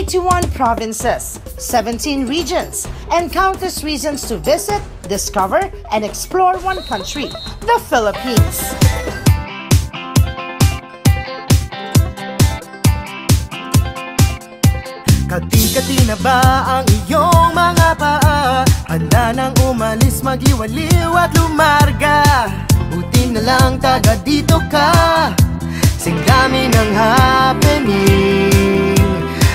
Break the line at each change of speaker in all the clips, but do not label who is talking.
81 provinces, 17 regions, and countless reasons to visit, discover, and explore one country, the Philippines.
Kati-kati na ba ang iyong mga paa? Handa nang umalis, magliwaliw at lumarga. Buti na lang taga dito ka. Sing dami ng happening,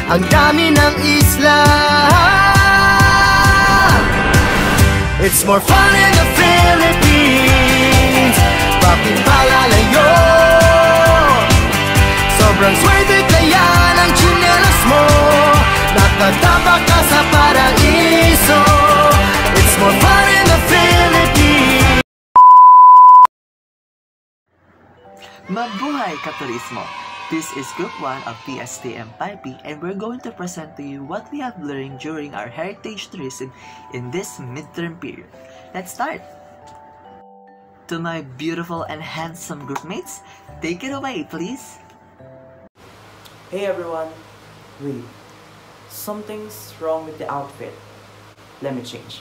ang dami ng isla. It's more fun in the Philippines. Bakit palalayo? Sobrang swerte kaya ng tsinelas mo. Nakatapak ka sa paraiso. It's more fun in the Philippines.
Mabuhay Katolismo! This is Group 1 of PSTM 5B, and we're going to present to you what we have learned during our heritage tourism in this midterm period. Let's start! To my beautiful and handsome group mates, take it away, please!
Hey everyone! Wait, something's wrong with the outfit. Let me change.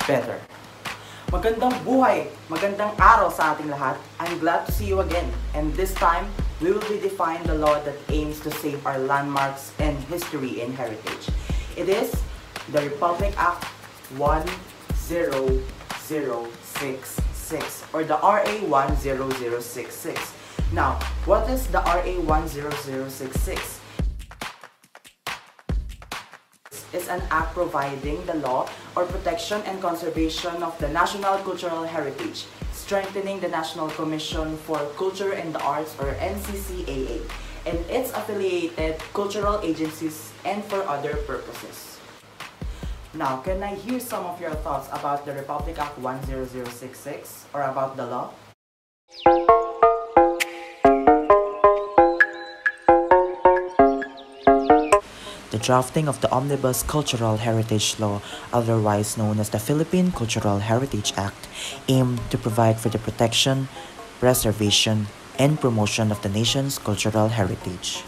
Better. Magandang buhay! Magandang araw sa ating lahat. I'm glad to see you again. And this time, we will be defining the law that aims to save our landmarks and history and heritage. It is the Republic Act 10066, or the RA 10066. Now, what is the RA 10066? Is an act providing the law or protection and conservation of the national cultural heritage, strengthening the National Commission for Culture and the Arts, or NCCAA, and its affiliated cultural agencies, and for other purposes. Now, can I hear some of your thoughts about the Republic Act 10066 or about the law?
The drafting of the Omnibus Cultural Heritage Law, otherwise known as the Philippine Cultural Heritage Act, aimed to provide for the protection, preservation, and promotion of the nation's cultural heritage.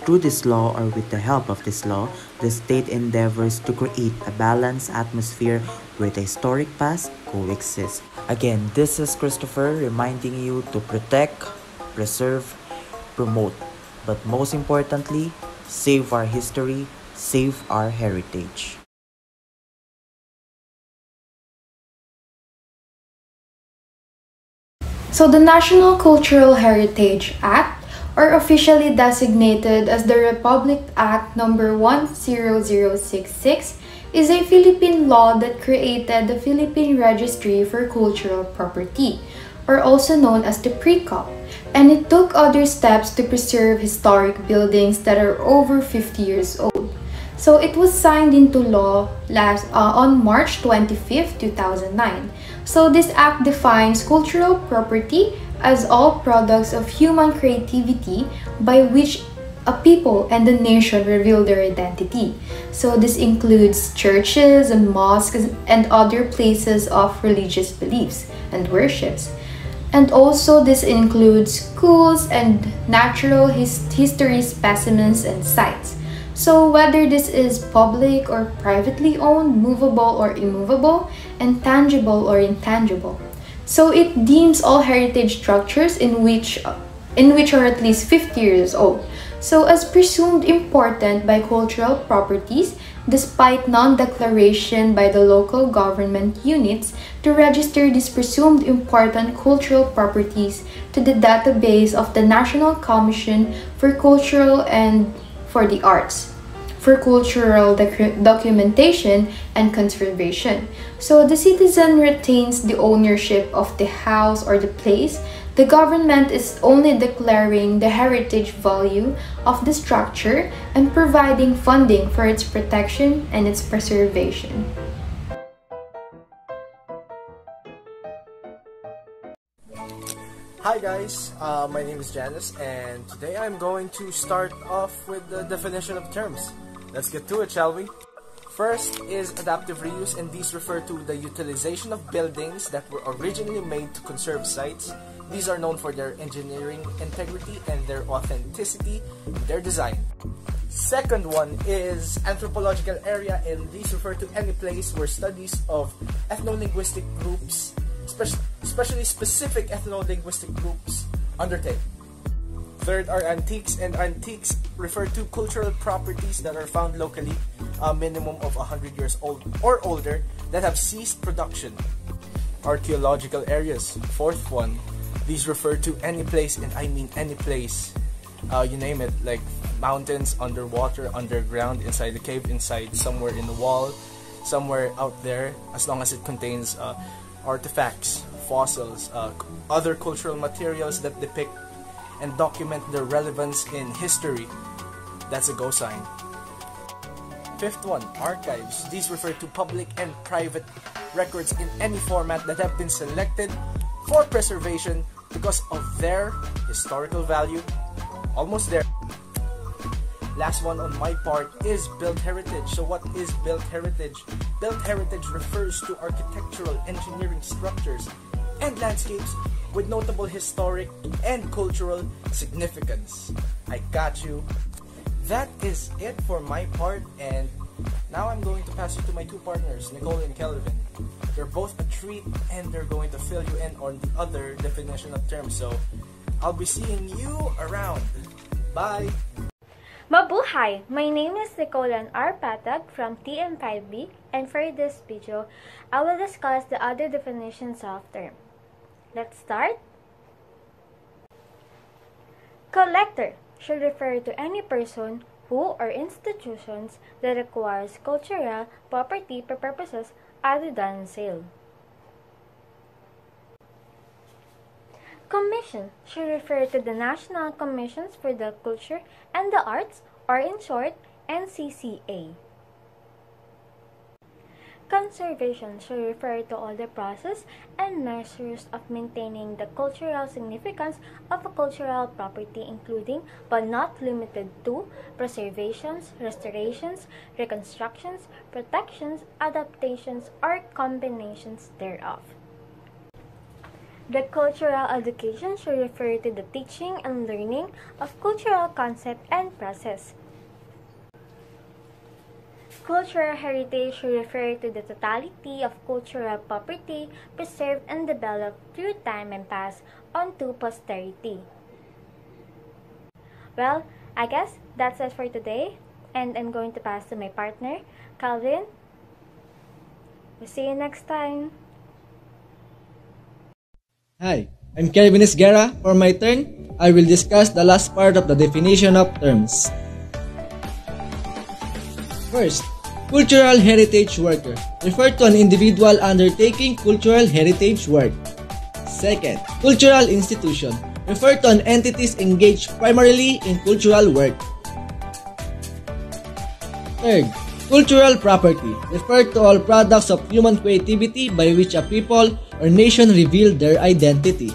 Through this law, or with the help of this law, the state endeavors to create a balanced atmosphere where the historic past coexists. Again, this is Christopher reminding you to protect, preserve, promote, but most importantly, save our history, save our heritage.
So the National Cultural Heritage Act, or officially designated as the Republic Act number 10066, is a Philippine law that created the Philippine Registry for Cultural Property, or also known as the PRECOP, and it took other steps to preserve historic buildings that are over 50 years old. So it was signed into law on March 25, 2009. So this act defines cultural property as all products of human creativity by which a people and the nation reveal their identity. So this includes churches and mosques and other places of religious beliefs and worships. And also this includes schools and natural history specimens and sites. So whether this is public or privately owned, movable or immovable, and tangible or intangible. So it deems all heritage structures in which are at least 50 years old, so as presumed important by cultural properties, despite non-declaration by the local government units to register these presumed important cultural properties to the database of the National Commission for Cultural and for the Arts, for cultural documentation and conservation. So the citizen retains the ownership of the house or the place. The government is only declaring the heritage value of the structure and providing funding for its protection and its preservation.
Hi guys, my name is Janice, and today I'm going to start off with the definition of terms. Let's get to it, shall we?
First is adaptive reuse, and these refer to the utilization of buildings that were originally made to conserve sites. These are known for their engineering integrity and their authenticity in their design. Second one is anthropological area, and these refer to any place where studies of ethno-linguistic groups, especially specific ethno-linguistic groups, undertake. Third are antiques, and antiques refer to cultural properties that are found locally, a minimum of 100 years old or older, that have ceased production. Archaeological areas. Fourth one, these refer to any place, and I mean any place, you name it, like mountains, underwater, underground, inside the cave, inside somewhere in the wall, somewhere out there, as long as it contains artifacts, fossils, other cultural materials that depict and document their relevance in history. That's a go sign. Fifth one, archives. These refer to public and private records in any format that have been selected for preservation because of their historical value. Almost there. Last one on my part is built heritage. So what is built heritage? Built heritage refers to architectural engineering structures and landscapes with notable historic and cultural significance. I got you. That is it for my part, and now I'm going to pass you to my two partners, Nicole and Kelvin. They're both a treat, and they're going to fill you in on the other definition of terms. So I'll be seeing you around. Bye!
Mabuhay! My name is Nicole R. Patag from TM5B, and for this video, I will discuss the other definitions of term. Let's start. Collector should refer to any person who or institutions that acquires cultural property for purposes other than sale. Commission should refer to the National Commissions for the Culture and the Arts, or in short, NCCA. Conservation should refer to all the process and measures of maintaining the cultural significance of a cultural property, including but not limited to preservations, restorations, reconstructions, protections, adaptations, or combinations thereof. The cultural education should refer to the teaching and learning of cultural concept and process. Cultural heritage should refer to the totality of cultural property preserved and developed through time and passed on to posterity. Well, I guess that's it for today, and I'm going to pass to my partner, Calvin. We'll see you next time.
Hi, I'm Kelvin Esguerra. For my turn, I will discuss the last part of the definition of terms. First, cultural heritage worker refer to an individual undertaking cultural heritage work. Second, cultural institution refer to an entities engaged primarily in cultural work. Third, cultural property refer to all products of human creativity by which a people or nation reveal their identity,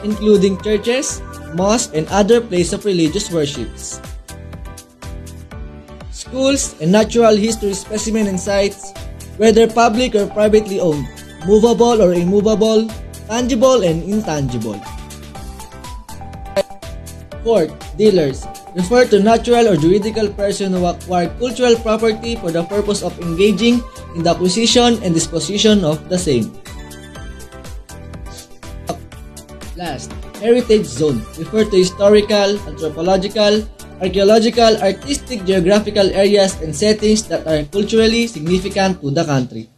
including churches, mosques, and other places of religious worships. Schools and natural history specimen and sites, whether public or privately owned, movable or immovable, tangible and intangible. Fourth, dealers refer to natural or juridical person who acquire cultural property for the purpose of engaging in the acquisition and disposition of the same. Last, heritage zone refer to historical, anthropological, archaeological, artistic, geographical areas and settings that are culturally significant to the country,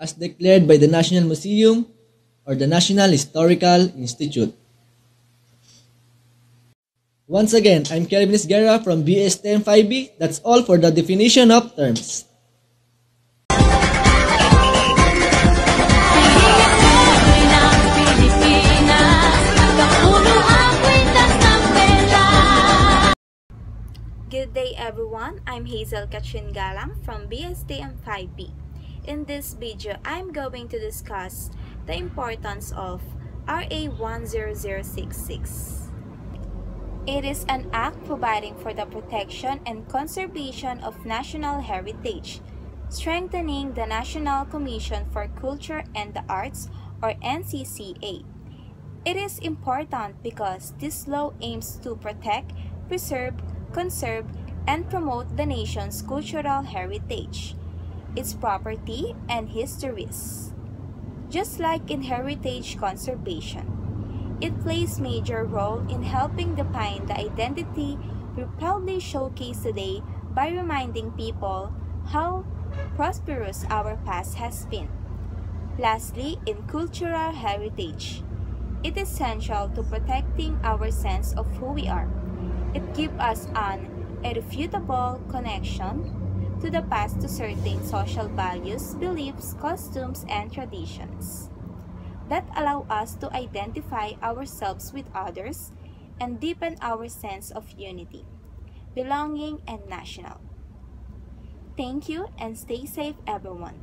as declared by the National Museum or the National Historical Institute. Once again, I'm Kelvin Esguerra from BSTM5B. That's all for the definition of terms.
Good day everyone, I'm Hazel Katrin Galang from BSTM5B. In this video, I'm going to discuss the importance of RA 10066. It is an act providing for the protection and conservation of national heritage, strengthening the National Commission for Culture and the Arts, or NCCA. It is important because this law aims to protect, preserve, conserve, and promote the nation's cultural heritage, its property, and histories. Just like in heritage conservation, it plays major role in helping define the identity we proudly showcase today by reminding people how prosperous our past has been. Lastly, in cultural heritage, it is essential to protecting our sense of who we are. It gives us an irrefutable connection to the past to certain social values, beliefs, costumes, and traditions that allow us to identify ourselves with others and deepen our sense of unity, belonging, and national. Thank you and stay safe, everyone.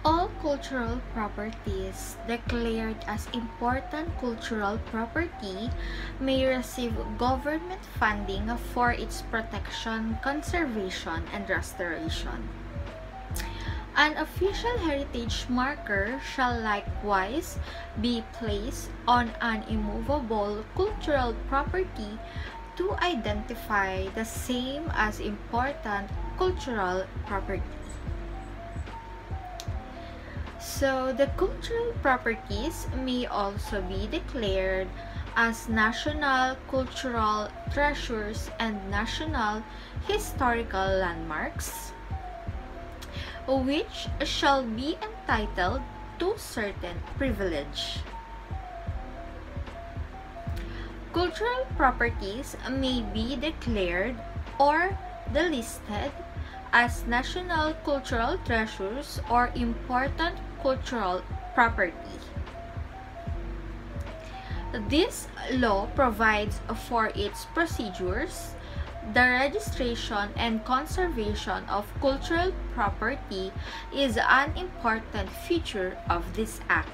All cultural properties declared as important cultural property may receive government funding for its protection, conservation, and restoration. An official heritage marker shall likewise be placed on an immovable cultural property to identify the same as important cultural property. So, the cultural properties may also be declared as national cultural treasures and national historical landmarks, which shall be entitled to certain privilege. Cultural properties may be declared or delisted as national cultural treasures or important cultural property. This law provides for its procedures. The registration and conservation of cultural property is an important feature of this act.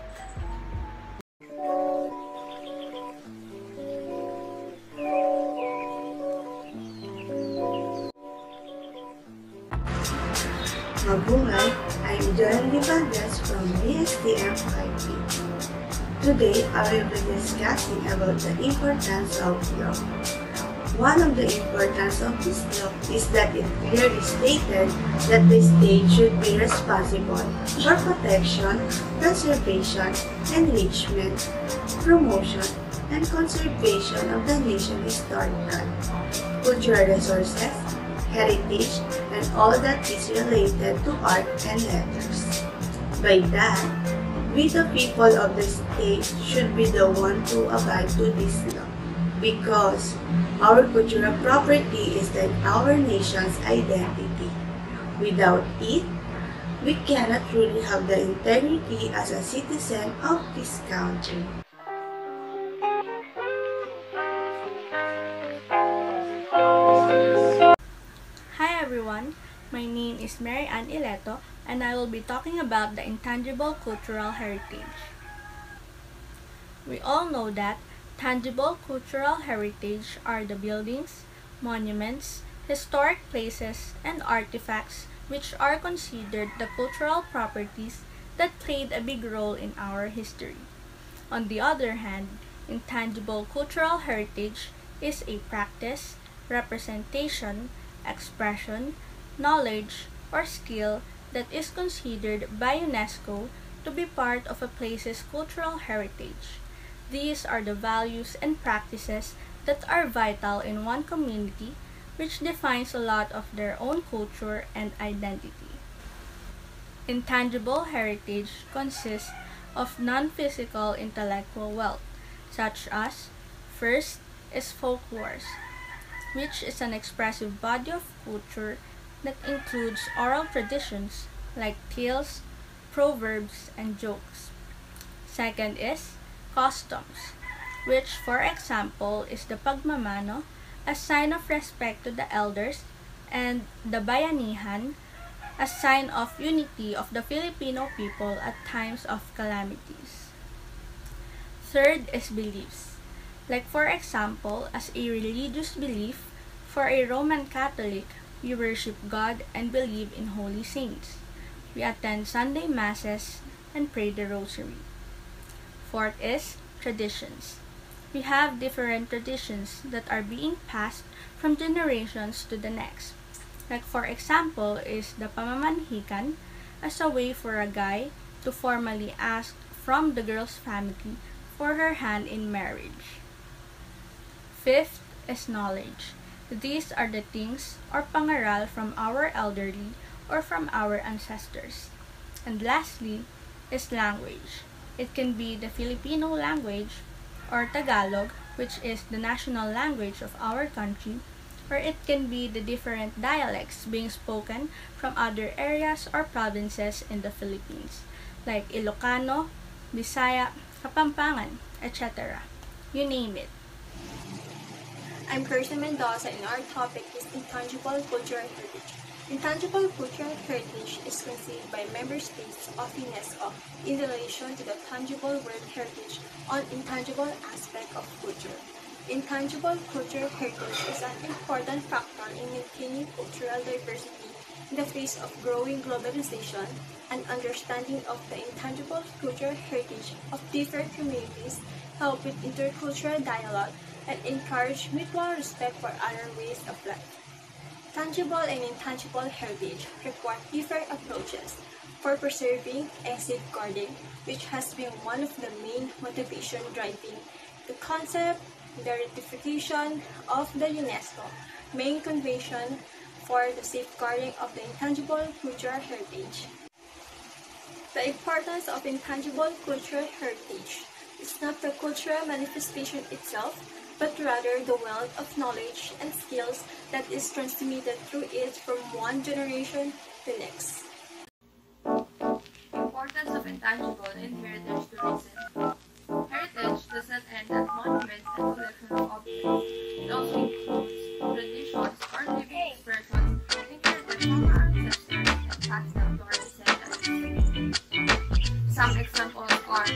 Mabuhay, I'm Janice from BSTM 5B. Today, I will be discussing about the importance of law. One of the importance of this law is that it clearly stated that the state should be responsible for protection, conservation, enrichment, promotion, and conservation of the nation's historical, cultural resources, heritage, and all that is related to art and letters. By that, we the people of the state should be the one to abide to this law, because our cultural property is like our nation's identity. Without it, we cannot truly have the integrity as a citizen of this country.
Hi everyone, my name is Mary Ann Ileto and I will be talking about the intangible cultural heritage. We all know that tangible cultural heritage are the buildings, monuments, historic places, and artifacts which are considered the cultural properties that played a big role in our history. On the other hand, intangible cultural heritage is a practice, representation, expression, knowledge, or skill that is considered by UNESCO to be part of a place's cultural heritage. These are the values and practices that are vital in one community, which defines a lot of their own culture and identity. Intangible heritage consists of non-physical intellectual wealth, such as, first is folklore, which is an expressive body of culture that includes oral traditions like tales, proverbs, and jokes. Second is customs, which for example is the pagmamano, a sign of respect to the elders, and the bayanihan, a sign of unity of the Filipino people at times of calamities. Third is beliefs, Like for example, as a religious belief, for a Roman Catholic, we worship God and believe in holy saints. We attend Sunday Masses and pray the Rosary. Fourth is traditions. We have different traditions that are being passed from generations to the next. Like for example is the pamamanhikan, as a way for a guy to formally ask from the girl's family for her hand in marriage. Fifth is knowledge. These are the things or pangaral from our elderly or from our ancestors. And lastly is language. It can be the Filipino language or Tagalog, which is the national language of our country, or it can be the different dialects being spoken from other areas or provinces in the Philippines, like Ilocano, Bisaya, Kapampangan, etc. You name it.
I'm Kirsten Mendoza and our topic is Intangible Cultural Heritage. Intangible Cultural Heritage is conceived by member states of UNESCO in relation to the tangible world heritage on intangible aspect of culture. Intangible cultural heritage is an important factor in maintaining cultural diversity in the face of growing globalization. An understanding of the intangible cultural heritage of different communities help with intercultural dialogue and encourage mutual respect for other ways of life. Tangible and intangible heritage require different approaches for preserving and safeguarding, which has been one of the main motivations driving the concept, the ratification of the UNESCO main convention for the safeguarding of the intangible cultural heritage. The importance of intangible cultural heritage is not the cultural manifestation itself, but rather the wealth of knowledge and skills that is transmitted through it from one generation to the next.
Importance of intangible in heritage tourism. Heritage does not end at monuments and collection of objects. It also includes traditions or living expressions inherited from our ancestors and passed down to our descendants. Some examples are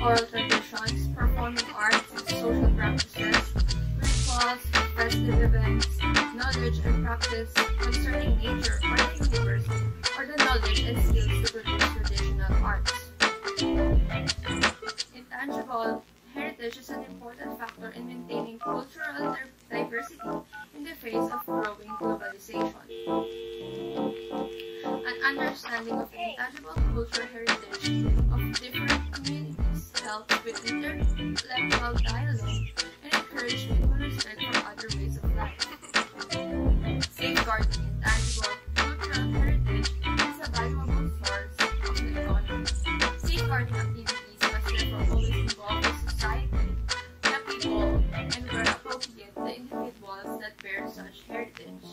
oral traditions, performing arts, social practices, rituals, festive events, knowledge and practice concerning nature or the universe, or the knowledge and skills to produce traditional arts. Intangible heritage is an important factor in maintaining cultural diversity in the face of growing globalization. An understanding of intangible cultural heritage of different communities helps with intellectual dialogue and encourage mutual respect for other ways of life. Safeguarding intangible cultural heritage is a valuable source of the economy. Safeguarding activities must therefore always involve the society, the people, and where appropriate, the individuals that bear such heritage.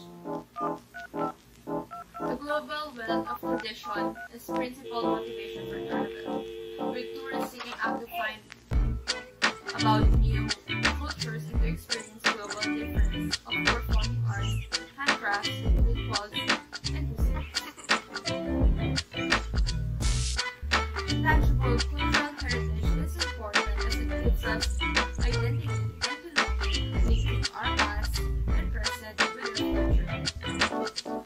The global wealth of tradition is principal motivation for travel, with tourists seeking out to find about new cultures and to experience global difference of performing arts, handcrafts, rituals, and music. Intangible cultural heritage is important as it gives us identity and belonging, linking our past and present with our future.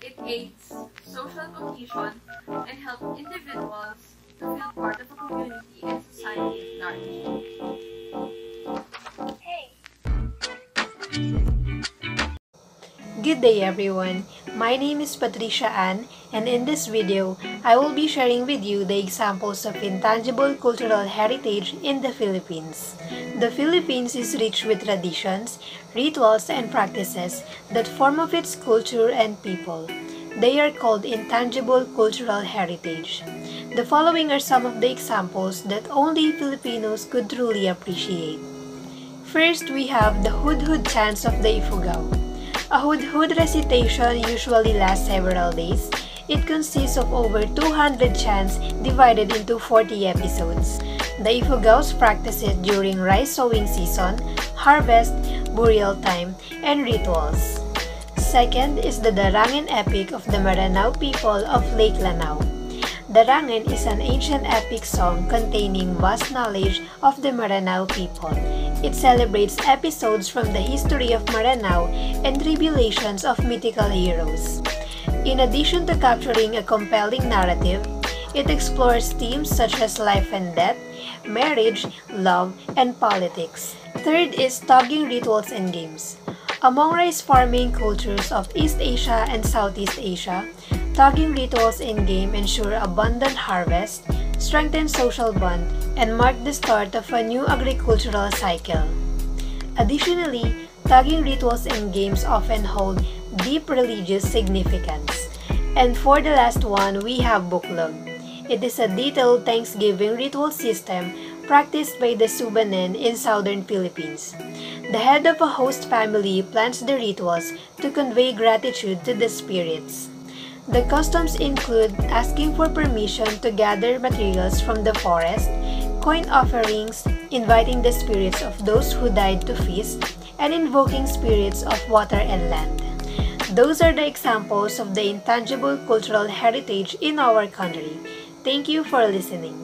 It aids social cohesion and helps individuals to feel part of a community and society at large.
Good day everyone, my name is Patricia Ann, and in this video, I will be sharing with you the examples of intangible cultural heritage in the Philippines. The Philippines is rich with traditions, rituals, and practices that form of its culture and people. They are called intangible cultural heritage. The following are some of the examples that only Filipinos could truly appreciate. First, we have the hudhud chants of the Ifugao. A hudhud recitation usually lasts several days. It consists of over 200 chants divided into 40 episodes. The Ifugaos practice it during rice sowing season, harvest, burial time, and rituals. Second is the Darangin epic of the Maranao people of Lake Lanao. Darangan is an ancient epic song containing vast knowledge of the Maranao people. It celebrates episodes from the history of Maranao and tribulations of mythical heroes. In addition to capturing a compelling narrative, it explores themes such as life and death, marriage, love, and politics. Third is tugging rituals and games. Among rice farming cultures of East Asia and Southeast Asia, tugging rituals and game ensure abundant harvest, strengthen social bond, and mark the start of a new agricultural cycle. Additionally, tugging rituals and games often hold deep religious significance. And for the last one, we have buklog. It is a detailed Thanksgiving ritual system practiced by the Subanen in southern Philippines. The head of a host family plans the rituals to convey gratitude to the spirits. The customs include asking for permission to gather materials from the forest, coin offerings, inviting the spirits of those who died to feast, and invoking spirits of water and land. Those are the examples of the intangible cultural heritage in our country. Thank you for listening.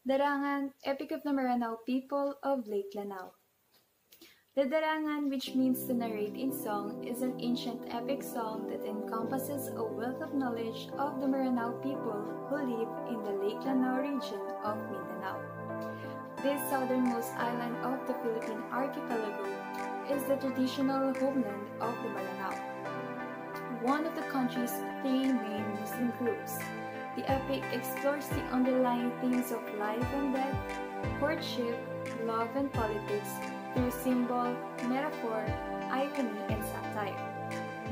Darangan, Epic of the Maranao People of Lake Lanao. The Darangan, which means to narrate in song, is an ancient epic song that encompasses a wealth of knowledge of the Maranao people who live in the Lake Lanao region of Mindanao. This southernmost island of the Philippine archipelago is the traditional homeland of the Maranao, one of the country's three main Muslim groups. The epic explores the underlying themes of life and death, courtship, love and politics through symbol, metaphor, irony, and satire.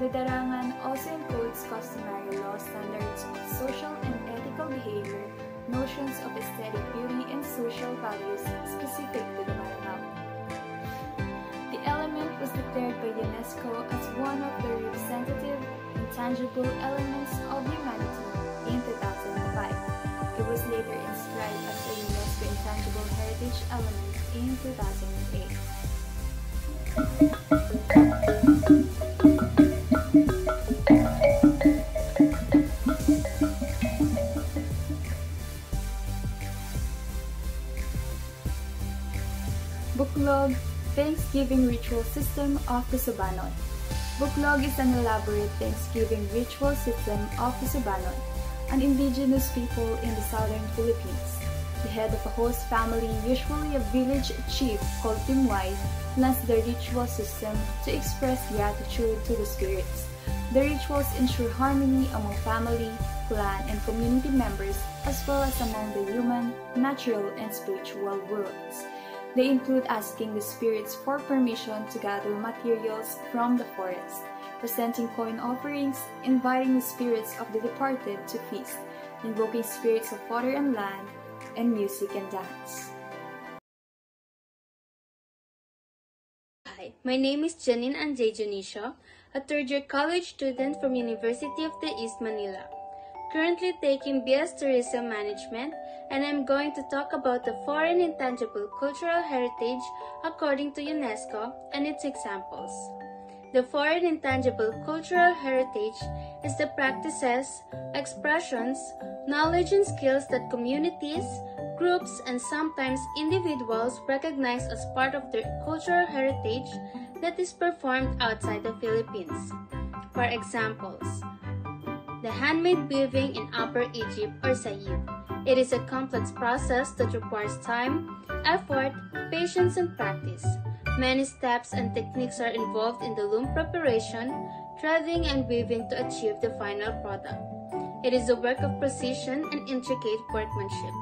The Darangan also includes customary law standards of social and ethical behavior, notions of aesthetic beauty, and social values specific to the Maranao. The element was declared by UNESCO as one of the representative, intangible elements of humanity in 2005. It was later inscribed as a UNESCO Intangible Heritage element in 2008. Buklog, Thanksgiving ritual system of the Subanon. Buklog is an elaborate Thanksgiving ritual system of the Subanon, an indigenous people in the southern Philippines. The head of a host family, usually a village chief called Timway, plans the ritual system to express gratitude to the spirits. The rituals ensure harmony among family, clan, and community members, as well as among the human, natural, and spiritual worlds. They include asking the spirits for permission to gather materials from the forest, presenting coin offerings, inviting the spirits of the departed to feast, invoking spirits of water and land, and music and dance.
Hi, my name is Janice Anjay, a third-year college student from University of the East Manila, currently taking BS Tourism Management, and I'm going to talk about the foreign intangible cultural heritage according to UNESCO and its examples. The foreign intangible cultural heritage is the practices, expressions, knowledge and skills that communities, groups, and sometimes individuals recognize as part of their cultural heritage that is performed outside the Philippines. For examples, the handmade weaving in Upper Egypt or Said. It is a complex process that requires time, effort, patience, and practice. Many steps and techniques are involved in the loom preparation, threading, and weaving to achieve the final product. It is a work of precision and intricate workmanship.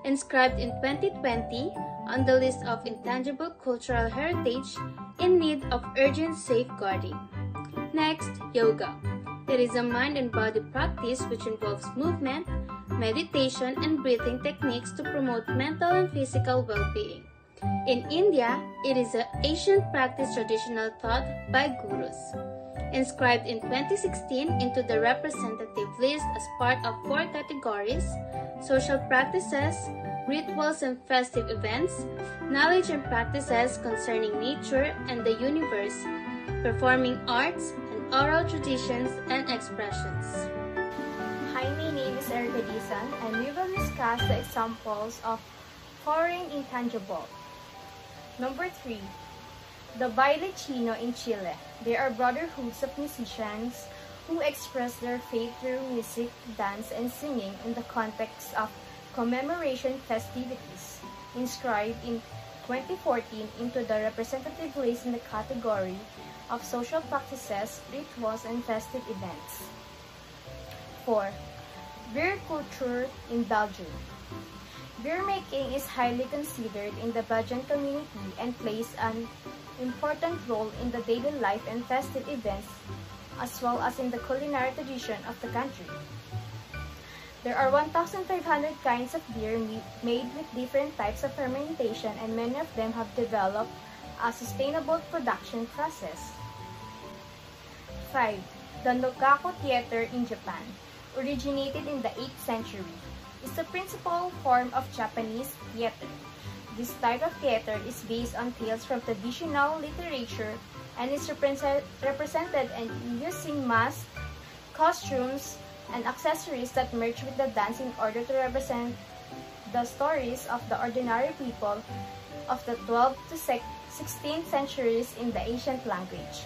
Inscribed in 2020 on the list of intangible cultural heritage in need of urgent safeguarding. Next, yoga. It is a mind and body practice which involves movement, meditation, and breathing techniques to promote mental and physical well-being. In India, it is an ancient practice traditional taught by gurus. Inscribed in 2016 into the representative list as part of 4 categories, social practices, rituals and festive events, knowledge and practices concerning nature and the universe, performing arts, and oral traditions and expressions.
Hi, my name is Erica Dizan, and we will discuss the examples of foreign intangible. Number 3. The Baile Chino in Chile. They are brotherhoods of musicians who express their faith through music, dance, and singing in the context of commemoration festivities, inscribed in 2014 into the representative list in the category of social practices, rituals, and festive events. 4. Beer culture in Belgium. Beer making is highly considered in the Belgian community and plays an important role in the daily life and festive events, as well as in the culinary tradition of the country. There are 1,500 kinds of beer made with different types of fermentation, and many of them have developed a sustainable production process. 5. The Nogaku Theater in Japan, originated in the 8th century, is the principal form of Japanese theater. This type of theater is based on tales from traditional literature and is represented in using masks, costumes, and accessories that merge with the dance in order to represent the stories of the ordinary people of the 12th to 16th centuries in the ancient language.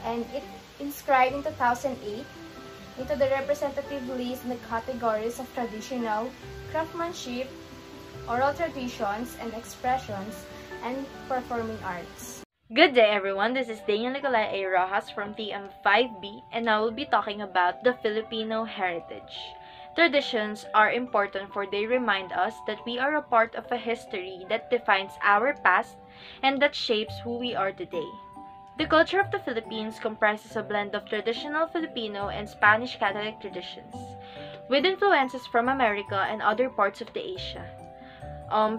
And it inscribed in 2008 into the representative list in the categories of traditional, craftsmanship, oral traditions and expressions, and performing arts.
Good day everyone, this is Daniel Nicolai A. Rojas from TM5B, and I will be talking about the Filipino heritage. Traditions are important for they remind us that we are a part of a history that defines our past and that shapes who we are today. The culture of the Philippines comprises a blend of traditional Filipino and Spanish Catholic traditions, with influences from America and other parts of the Asia.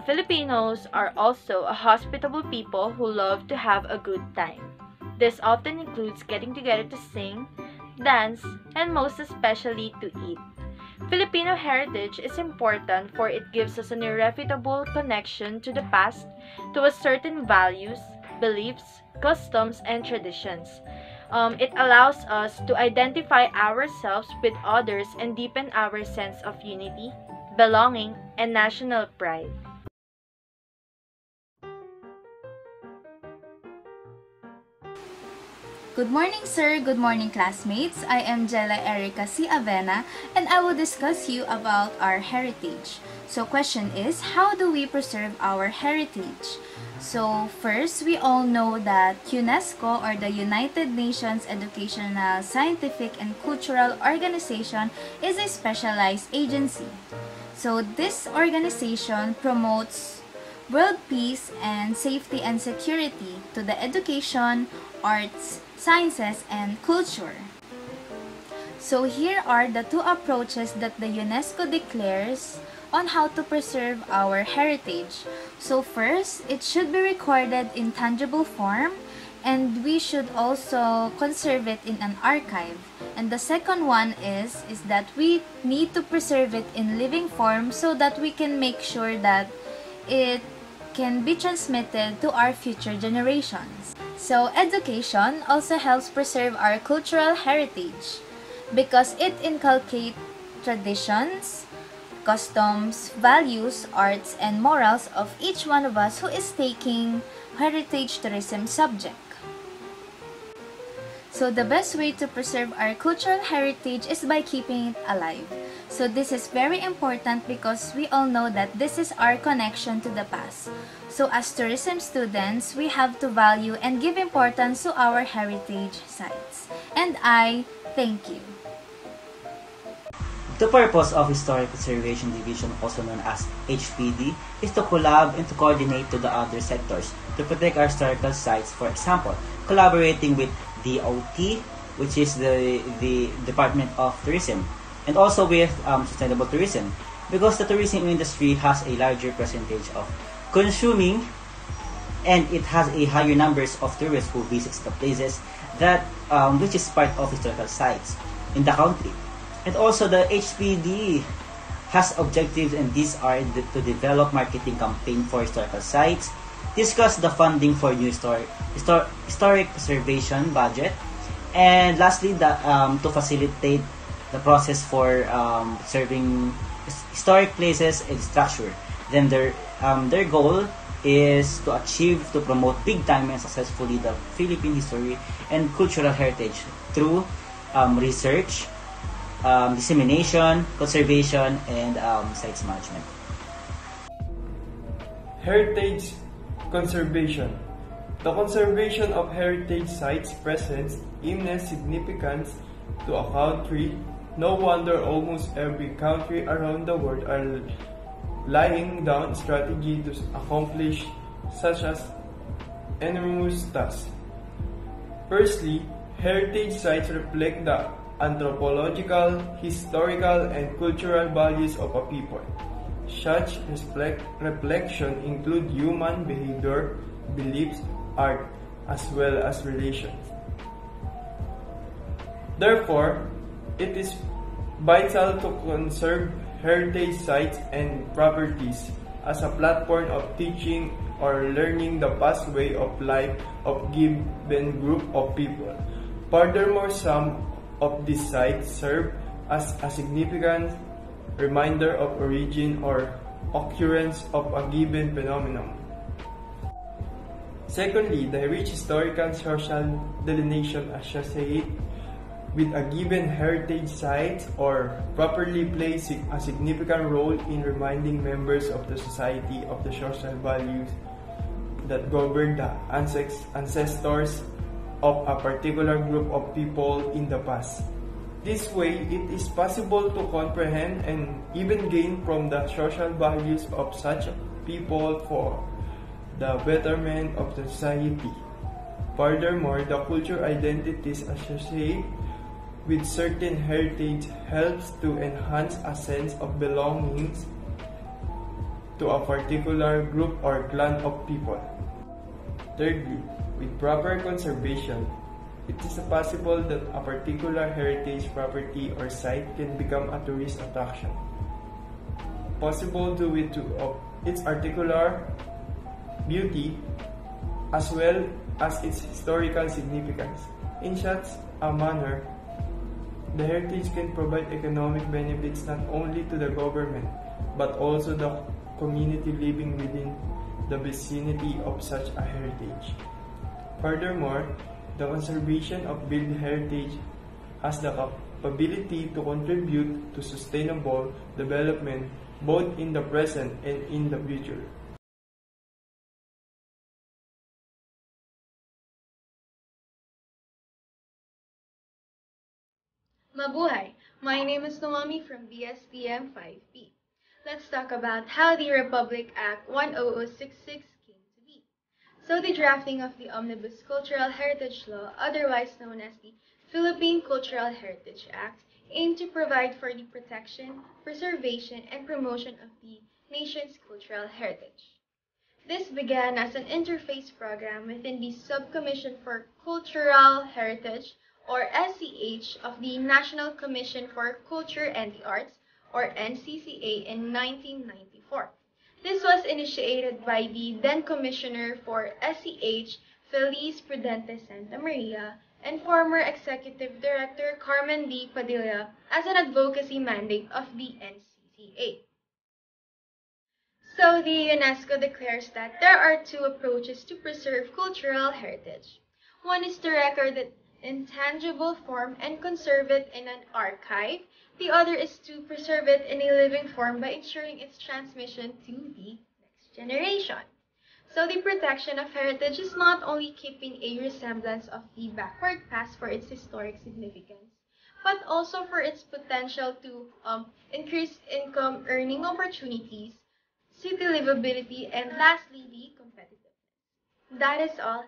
Filipinos are also a hospitable people who love to have a good time. This often includes getting together to sing, dance, and most especially to eat. Filipino heritage is important for it gives us an irrefutable connection to the past, to a certain values, beliefs, customs, and traditions. It allows us to identify ourselves with others and deepen our sense of unity, belonging, and national pride.
Good morning, sir. Good morning, classmates. I am Jela Erica C. Avena, and I will discuss you about our heritage. So, question is, how do we preserve our heritage? So, first, we all know that UNESCO, or the United Nations Educational, Scientific, and Cultural Organization, is a specialized agency. So, this organization promotes world peace and safety and security to the education, arts, sciences, and culture. So here are the two approaches that the UNESCO declares on how to preserve our heritage. So first, it should be recorded in tangible form, and we should also conserve it in an archive. And the second one is that we need to preserve it in living form so that we can make sure that it can be transmitted to our future generations. So education also helps preserve our cultural heritage because it inculcates traditions, customs, values, arts, and morals of each one of us who is taking heritage tourism subject. So the best way to preserve our cultural heritage is by keeping it alive. So this is very important because we all know that this is our connection to the past. So as tourism students, we have to value and give importance to our heritage sites. And I thank you.
The purpose of Historic Conservation Division, also known as HPD, is to collab and to coordinate to the other sectors to protect our historical sites. For example, collaborating with DOT, which is the Department of Tourism, and also with sustainable tourism, because the tourism industry has a larger percentage of consuming, and it has a higher numbers of tourists who visits the places that which is part of historical sites in the country. And also the HPD has objectives, and these are to develop marketing campaign for historical sites, discuss the funding for new historic preservation budget, and lastly, to facilitate the process for serving historic places and structure. Then their goal is to achieve to promote big time and successfully the Philippine history and cultural heritage through research, dissemination, conservation, and sites management.
Heritage conservation. The conservation of heritage sites presents immense significance to a country. No wonder almost every country around the world are laying down strategy to accomplish such as enormous tasks. Firstly, heritage sites reflect the anthropological, historical, and cultural values of a people. Such reflection include human behavior, beliefs, art, as well as relations. Therefore, it is vital to conserve heritage sites and properties as a platform of teaching or learning the past way of life of given group of people. Furthermore, some of these sites serve as a significant reminder of origin or occurrence of a given phenomenon. Secondly, the rich historical social delineation associated with a given heritage site or properly plays a significant role in reminding members of the society of the social values that govern the ancestors of a particular group of people in the past. This way, it is possible to comprehend and even gain from the social values of such people for the betterment of the society. Furthermore, the cultural identities associated with certain heritage helps to enhance a sense of belongings to a particular group or clan of people. Thirdly, with proper conservation, it is possible that a particular heritage property or site can become a tourist attraction. Possible due to its particular beauty as well as its historical significance. In such a manner, the heritage can provide economic benefits not only to the government but also the community living within the vicinity of such a heritage. Furthermore, the conservation of built heritage has the capability to contribute to sustainable development both in the present and in the future.
Mabuhay! My name is Nomami from BSTM 5B. Let's talk about how the Republic Act 10066 came to be. So the drafting of the Omnibus Cultural Heritage Law, otherwise known as the Philippine Cultural Heritage Act, aimed to provide for the protection, preservation, and promotion of the nation's cultural heritage. This began as an interface program within the Subcommission for Cultural Heritage, or SCH, of the National Commission for Culture and the Arts, or NCCA, in 1994. This was initiated by the then Commissioner for SCH, Feliz Prudente Santa Maria, and former Executive Director Carmen D. Padilla as an advocacy mandate of the NCCA. So the UNESCO declares that there are two approaches to preserve cultural heritage. One is to record it in tangible form and conserve it in an archive. The other is to preserve it in a living form by ensuring its transmission to the next generation. So the protection of heritage is not only keeping a resemblance of the backward past for its historic significance, but also for its potential to increase income earning opportunities, city livability, and lastly, the competitiveness. That is all.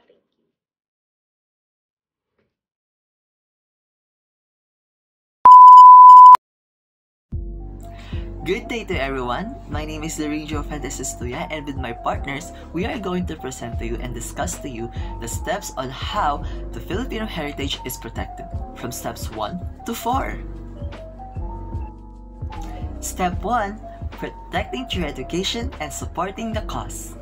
Good day to everyone. My name is Lorenzo Fantasestuya, and with my partners, we are going to present to you and discuss to you the steps on how the Filipino heritage is protected, from steps 1 to 4. Step 1. Protecting true education and supporting the cause.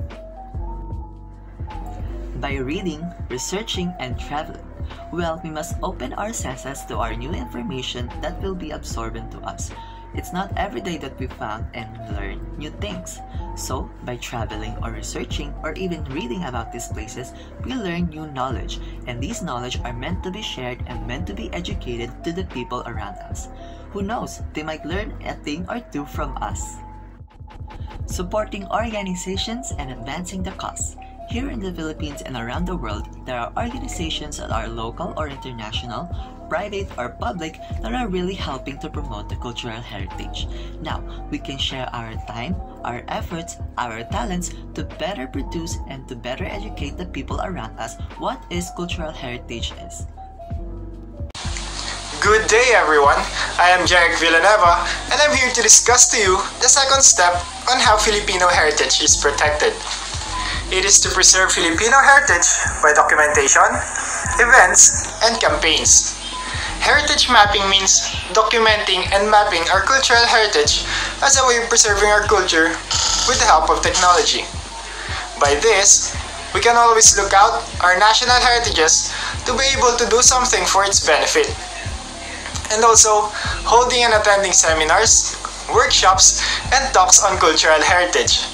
By reading, researching, and traveling, well, we must open our senses to our new information that will be absorbed into us. It's not every day that we found and learn new things. So, by traveling or researching or even reading about these places, we learn new knowledge, and these knowledge are meant to be shared and meant to be educated to the people around us. Who knows, they might learn a thing or two from us. Supporting organizations and advancing the cause. Here in the Philippines and around the world, there are organizations that are local or international, private or public, that are really helping to promote the cultural heritage. Now, we can share our time, our efforts, our talents to better produce and to better educate the people around us what is cultural heritage is.
Good day everyone, I am Jarek Villanueva and I'm here to discuss to you the second step on how Filipino heritage is protected. It is to preserve Filipino heritage by documentation, events, and campaigns. Heritage mapping means documenting and mapping our cultural heritage as a way of preserving our culture with the help of technology. By this, we can always look out our national heritages to be able to do something for its benefit. And also, holding and attending seminars, workshops, and talks on cultural heritage.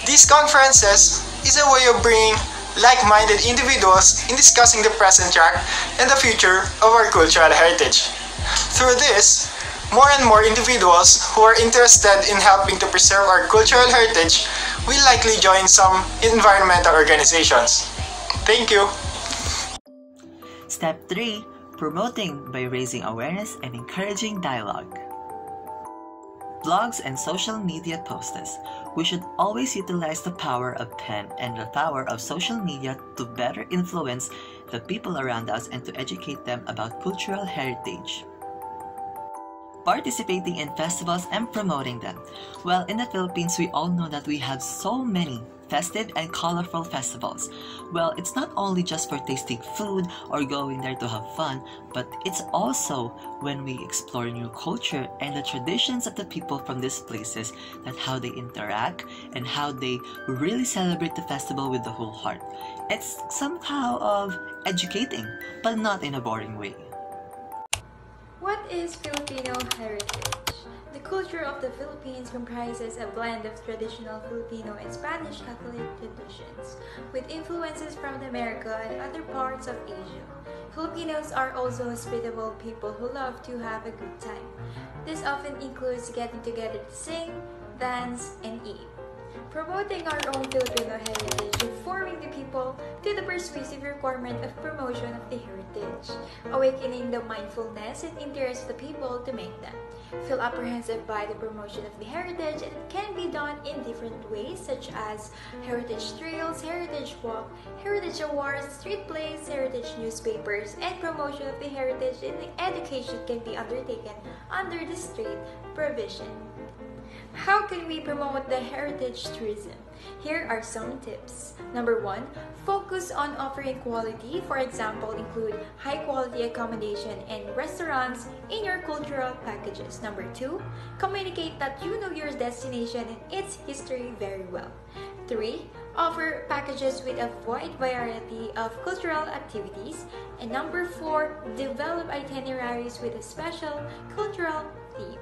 These conferences is a way of bringing like-minded individuals in discussing the present track and the future of our cultural heritage. Through this, more and more individuals who are interested in helping to preserve our cultural heritage will likely join some environmental organizations. Thank you!
Step 3. Promoting by raising awareness and encouraging dialogue. Blogs and social media posts. We should always utilize the power of pen and the power of social media to better influence the people around us and to educate them about cultural heritage. Participating in festivals and promoting them. Well, in the Philippines, we all know that we have so many festive and colorful festivals. Well, it's not only just for tasting food or going there to have fun, but it's also when we explore new culture and the traditions of the people from these places, that how they interact and how they really celebrate the festival with the whole heart. It's somehow of educating, but not in a boring way.
What is Filipino heritage? The culture of the Philippines comprises a blend of traditional Filipino and Spanish Catholic traditions, with influences from America and other parts of Asia. Filipinos are also hospitable people who love to have a good time. This often includes getting together to sing, dance, and eat. Promoting our own Filipino heritage, informing the people to the persuasive requirement of promotion of the heritage, awakening the mindfulness and interest of the people to make them feel apprehensive by the promotion of the heritage, and it can be done in different ways such as heritage trails, heritage walk, heritage awards, street plays, heritage newspapers, and promotion of the heritage in the education can be undertaken under the state provision. How can we promote the heritage tourism? Here are some tips. Number 1, focus on offering quality. For example, include high-quality accommodation and restaurants in your cultural packages. Number 2, communicate that you know your destination and its history very well. 3, offer packages with a wide variety of cultural activities. And number 4, develop itineraries with a special cultural theme.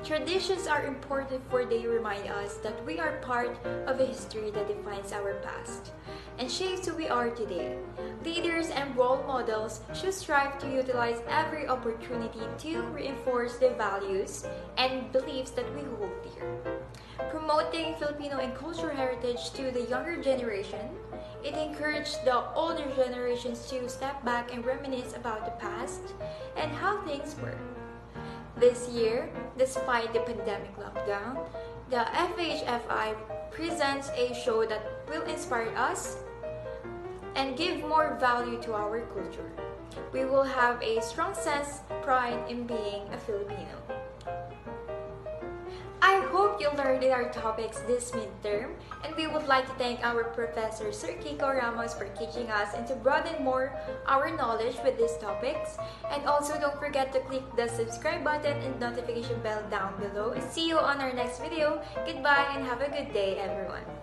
Traditions are important for they remind us that we are part of a history that defines our past and shapes who we are today. Leaders and role models should strive to utilize every opportunity to reinforce the values and beliefs that we hold dear. Promoting Filipino and cultural heritage to the younger generation, it encouraged the older generations to step back and reminisce about the past and how things were. This year, despite the pandemic lockdown, the FHFI presents a show that will inspire us and give more value to our culture. We will have a strong sense of pride in being a Filipino. I hope
what you learned in our topics this midterm, and we would like to thank our Professor Sir Kiko Ramos for teaching us and to broaden more our knowledge with these topics. And also don't forget to click the subscribe button and notification bell down below. See you on our next video. Goodbye and have a good day, everyone.